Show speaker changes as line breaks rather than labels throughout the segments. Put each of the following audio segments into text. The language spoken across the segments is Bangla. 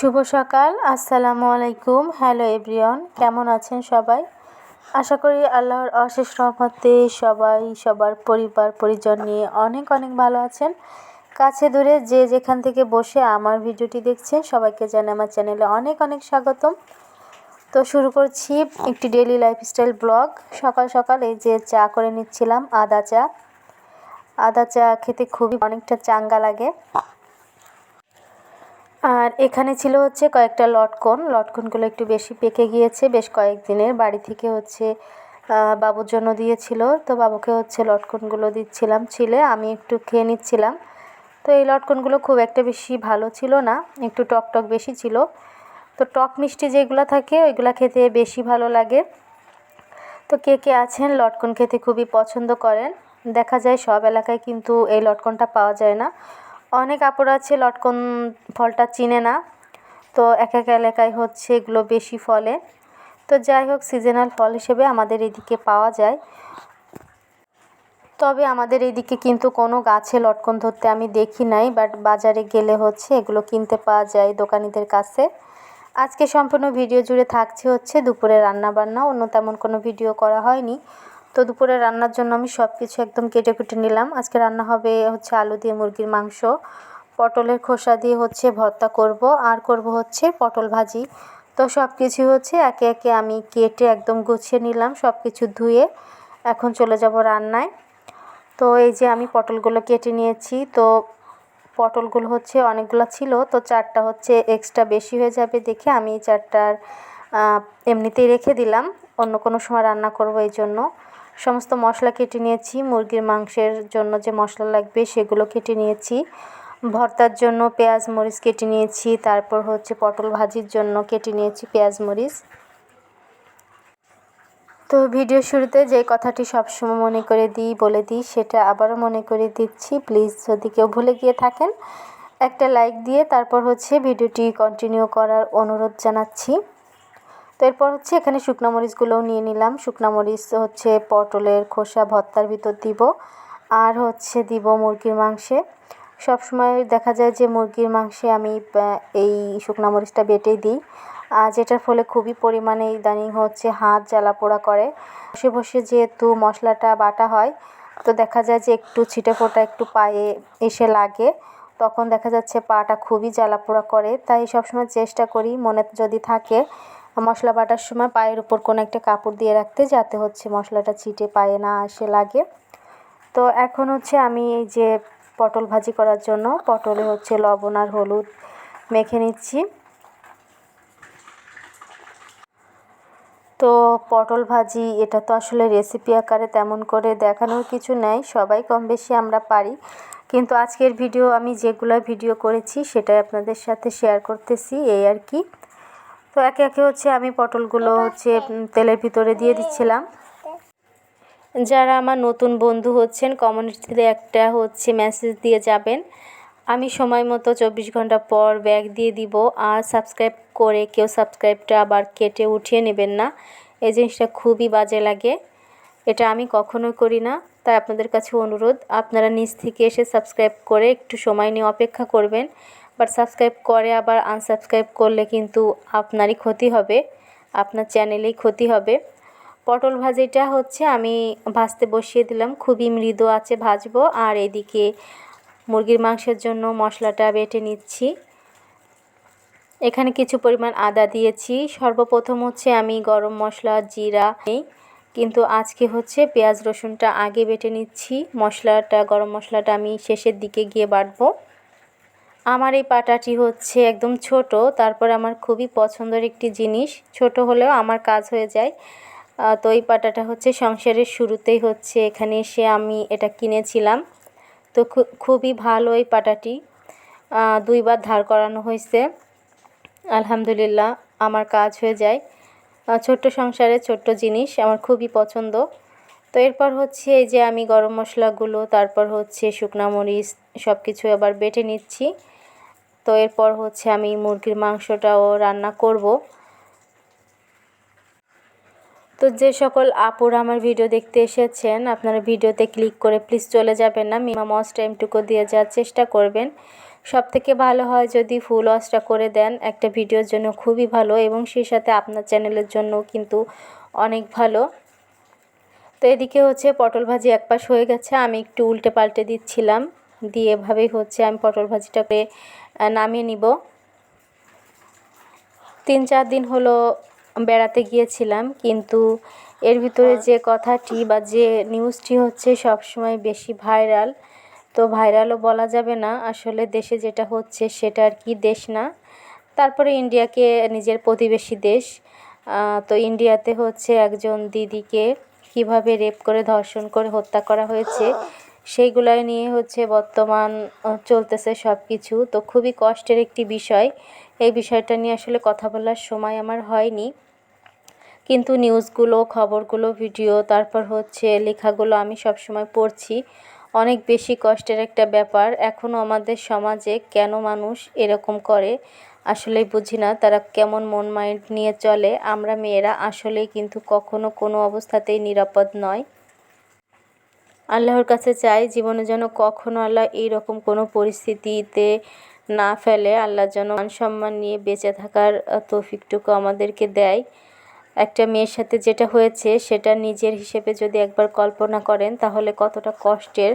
শুভ সকাল। আসসালামু আলাইকুম। হ্যালো এভরিওয়ান, কেমন আছেন সবাই? আশা করি আল্লাহর অশেষ রহমতে সবাই সবার পরিবার পরিজন নিয়ে অনেক অনেক ভালো আছেন। কাছে দূরে যে যেখান থেকে বসে আমার ভিডিওটি দেখছেন সবাইকে জানাই আমার চ্যানেলে অনেক অনেক স্বাগতম। তো শুরু করছি একটি ডেইলি লাইফস্টাইল ব্লগ। সকাল সকাল এই যে চা করে নিচ্ছিলাম, আদা চা খেতে খুবই অনেকটা চাঙ্গা লাগে। আর এখানে ছিল হচ্ছে কয়েকটা লটকনগুলো একটু বেশি পেকে গিয়েছে, বেশ কয়েকদিনের বাড়ি থেকে হচ্ছে বাবুর জন্য দিয়েছিল, তো বাবুকে হচ্ছে লটকনগুলো দিচ্ছিলাম ছিলে, আমি একটু খেয়ে নিচ্ছিলাম। তো এই লটকনগুলো খুব একটা বেশি ভালো ছিল না, একটু টক বেশি ছিল। তো টক মিষ্টি যেগুলো থাকে ওইগুলো খেতে বেশি ভালো লাগে। তো কে কে আছেন লটকন খেতে খুবই পছন্দ করেন? দেখা যায় সব এলাকায় কিন্তু এই লটকনটা পাওয়া যায় না। অনেক আপুরা আছে লটকন ফলটা চিনে না, তো এক এক এলাকায় হচ্ছে এগুলো বেশি ফলে। তো যাই হোক, সিজনাল ফল হিসেবে আমাদের এদিকে পাওয়া যায়। তবে আমাদের এইদিকে কিন্তু কোনো গাছে লটকন ধরতে আমি দেখি নাই, বাট বাজারে গেলে হচ্ছে এগুলো কিনতে পাওয়া যায় দোকানিদের কাছে। আজকে সম্পূর্ণ ভিডিও জুড়ে থাকছে হচ্ছে দুপুরে রান্নাবান্না, অন্য তেমন কোনো ভিডিও করা হয়নি। তো দুপুরে রান্নার জন্য আমি সব কিছু একদম কেটে কুটে নিলাম। আজকে রান্না হবে হচ্ছে আলু দিয়ে মুরগির মাংস, পটলের খোসা দিয়ে হচ্ছে ভর্তা করব, আর করব হচ্ছে পটল ভাজি। তো সব কিছু হচ্ছে একে একে আমি কেটে একদম গুছিয়ে নিলাম, সব কিছু ধুয়ে এখন চলে যাব রান্নায়। তো এই যে আমি পটলগুলো কেটে নিয়েছি। তো পটলগুলো হচ্ছে অনেকগুলো ছিল, তো চারটা হচ্ছে এক্সট্রা বেশি হয়ে যাবে দেখে আমি এই চারটার এমনিতেই রেখে দিলাম, অন্য কোনো সময় রান্না করব এই জন্য। সমস্ত মশলা কেটে নিয়েছি, মুরগির মাংসের জন্য যে মশলা লাগবে সেগুলো কেটে নিয়েছি, ভর্তার জন্য পেঁয়াজ মরিচ কেটে নিয়েছি, তারপর হচ্ছে পটল ভাজির জন্য কেটে নিয়েছি পেঁয়াজ মরিচ। তো ভিডিও শুরুতে যে কথাটি সবসময় মনে করে বলে দিই সেটা আবারও মনে করে দিচ্ছি, প্লিজ যদি কেউ ভুলে গিয়ে থাকেন একটা লাইক দিয়ে তারপর হচ্ছে ভিডিওটি কন্টিনিউ করার অনুরোধ জানাচ্ছি। তো এরপর হচ্ছে এখানে শুকনো মরিচগুলোও নিয়ে নিলাম। শুকনো মরিচ হচ্ছে পটলের খোসা ভর্তার ভিতর দিব, আর হচ্ছে দিব মুরগির মাংসে। সবসময় দেখা যায় যে মুরগির মাংসে আমি এই শুকনো মরিচটা বেটেই দিই, যেটার ফলে খুবই পরিমাণে ইদানিং হচ্ছে হাত জ্বালা পোড়া করে। বসে বসে যেহেতু মশলাটা বাটা হয়, তো দেখা যায় যে একটু ছিটেফোঁটা একটু পায়ে এসে লাগে, তখন দেখা যাচ্ছে পাটা খুবই জ্বালা পোড়া করে। তাই সবসময় চেষ্টা করি মনে যদি থাকে মশলা বাটার সময় পায়ের উপর কোনো একটা কাপড় দিয়ে রাখতে, যাতে হচ্ছে মশলাটা ছিটে পায়ে না এসে লাগে। তো এখন হচ্ছে আমি এই যে পটল ভাজি করার জন্য পটলে হচ্ছে লবণ আর হলুদ মেখে নিচ্ছি। তো পটল ভাজি এটা তো আসলে রেসিপি আকারে তেমন করে দেখানোর কিছু নেই, সবাই কম বেশি আমরা পারি, কিন্তু আজকের ভিডিও আমি যেগুলো ভিডিও করেছি সেটাই আপনাদের সাথে শেয়ার করতেছি, এই আর কি। তো একে একে হচ্ছে আমি পটলগুলো হচ্ছে তেলের ভিতরে দিয়ে দিচ্ছিলাম। যারা আমার নতুন বন্ধু হচ্ছেন কমিউনিটিতে একটা হচ্ছে মেসেজ দিয়ে যাবেন, আমি সময় মতো 24 ঘন্টা পর ব্যাক দিয়ে দিব। আর সাবস্ক্রাইব করে কেউ সাবস্ক্রাইবটা আবার কেটে উঠিয়ে নেবেন না, এই জিনিসটা খুবই বাজে লাগে, এটা আমি কখনোই করি না। তাই আপনাদের কাছে অনুরোধ, আপনারা নিজ থেকে এসে সাবস্ক্রাইব করে একটু সময় নিয়ে অপেক্ষা করবেন। বাট সাবস্ক্রাইব করে আবার আনসাবস্ক্রাইব করলে কিন্তু আপনারই ক্ষতি হবে, আপনার চ্যানেলেই ক্ষতি হবে। পটল ভাজিটা হচ্ছে আমি ভাজতে বসিয়ে দিলাম, খুবই মৃদু আছে ভাজবো। আর এদিকে মুরগির মাংসের জন্য মশলাটা বেটে নিচ্ছি। এখানে কিছু পরিমাণ আদা দিয়েছি। সর্বপ্রথম হচ্ছে আমি গরম মশলা জিরা নেই, কিন্তু আজকে হচ্ছে পেঁয়াজ রসুনটা আগে বেটে নিচ্ছি, গরম মশলাটা আমি শেষের দিকে গিয়ে বাটবো। আমার এই পাটাটি হচ্ছে একদম ছোট, তারপর আমার খুবই পছন্দের একটি জিনিস, ছোট হলেও আমার কাজ হয়ে যায়। তো এই পাটাটা হচ্ছে সংসারের শুরুতেই হচ্ছে এখানে এসে আমি এটা কিনেছিলাম। তো খুবই ভালো এই পাটাটি, 2বার ধার করানো হয়েছে, আলহামদুলিল্লাহ আমার কাজ হয়ে যায়। ছোট্ট সংসারে ছোট্ট জিনিস আমার খুবই পছন্দ। তো এরপর হচ্ছে এই যে আমি গরম মশলাগুলো তারপর হচ্ছে শুকনা মরিচ সব কিছু আবার বেটে নিচ্ছি। তো এরপর হচ্ছে আমি মুরগির মাংসটাও রান্না করব। তো যে সকল আপুরা আমার ভিডিও দেখতে এসেছেন আপনারা ভিডিওতে ক্লিক করে প্লিজ চলে যাবেন না, মিনিমাম ওয়াচ টাইমটুকু দিয়ে যাওয়ার চেষ্টা করবেন। সবথেকে ভালো হয় যদি ফুল ওয়াশটা করে দেন, একটা ভিডিওর জন্য খুবই ভালো এবং সেই সাথে আপনার চ্যানেলের জন্য কিন্তু অনেক ভালো। তো এদিকে হচ্ছে পটল ভাজি এক পাশ হয়ে গেছে, আমি একটু উল্টে পাল্টে দিচ্ছিলাম, দিয়ে এভাবেই হচ্ছে আমি পটল ভাজিটাকে নামিয়ে নিব। 3-4 দিন হলো বেড়াতে গিয়েছিলাম, কিন্তু এর ভিতরে যে কথাটি বা যে নিউজটি হচ্ছে সবসময় বেশি ভাইরাল, তো ভাইরালও বলা যাবে না, আসলে দেশে যেটা হচ্ছে সেটা আর কি দেশ না। তারপরে ইন্ডিয়াকে নিজের প্রতিবেশী দেশ, তো ইন্ডিয়াতে হচ্ছে একজন দিদিকে কিভাবে রেপ করে ধর্ষণ করে হত্যা করা হয়েছে সেইগুলাই নিয়ে হচ্ছে বর্তমান চলতেছে সব কিছু। তো খুবই কষ্টের একটি বিষয়, এই বিষয়টা নিয়ে আসলে কথা বলার সময় আমার হয়নি, কিন্তু নিউজগুলো, খবরগুলো, ভিডিও, তারপর হচ্ছে লেখাগুলো আমি সবসময় পড়ছি। অনেক বেশি কষ্টের একটা ব্যাপার। এখনও আমাদের সমাজে কেন মানুষ এরকম করে আসলেই বুঝি না, তারা কেমন মন মাইন্ড নিয়ে চলে। আমরা মেয়েরা আসলেই কিন্তু কখনো কোনো অবস্থাতেই নিরাপদ নয়। আল্লাহর কাছে চাই জীবনে যেন কখনো আল্লাহ এইরকম কোনো পরিস্থিতিতে না ফেলে, আল্লাহ যেন মান সম্মান নিয়ে বেঁচে থাকার তৌফিকটুকু আমাদেরকে দেয়। একটা মেয়ের সাথে যেটা হয়েছে সেটা নিজের হিসেবে যদি একবার কল্পনা করেন তাহলে কতটা কষ্টের,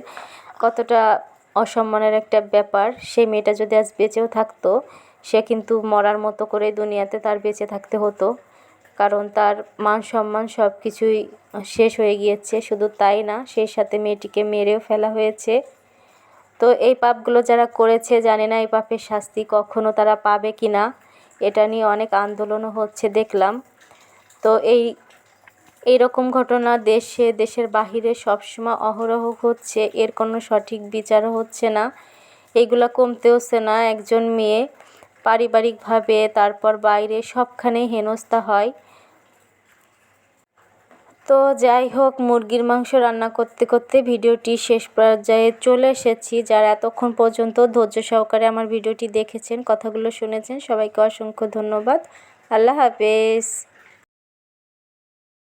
কতটা অসম্মানের একটা ব্যাপার। সেই মেয়েটা যদি আজ বেঁচেও থাকতো, সে কিন্তু মরার মতো করে দুনিয়াতে তার বেঁচে থাকতে হতো, কারণ তার মান সম্মান সব কিছুই শেষ হয়ে গিয়েছে। শুধু তাই না, সেই সাথে মেয়েটিকে মেরেও ফেলা হয়েছে। তো এই পাপগুলো যারা করেছে, জানি না এই পাপের শাস্তি কখনো তারা পাবে কি না, এটা নিয়ে অনেক আন্দোলনও হচ্ছে দেখলাম। তো এইরকম ঘটনা দেশে, দেশের বাহিরে সবসময় অহরহ হচ্ছে, এর কোনো সঠিক বিচারও হচ্ছে না, এইগুলা কমতেওছে না। একজন মেয়ে পারিবারিকভাবে, তারপর বাইরে সবখানেই হেনস্থা হয়। তো যাই হোক, মুরগির মাংস রান্না করতে করতে ভিডিওটি শেষ পর্যায়ে চলে এসেছি। যারা এতক্ষণ পর্যন্ত ধৈর্য সহকারে আমার ভিডিওটি দেখেছেন, কথাগুলো শুনেছেন, সবাইকে অসংখ্য ধন্যবাদ। আল্লাহ হাফেজ।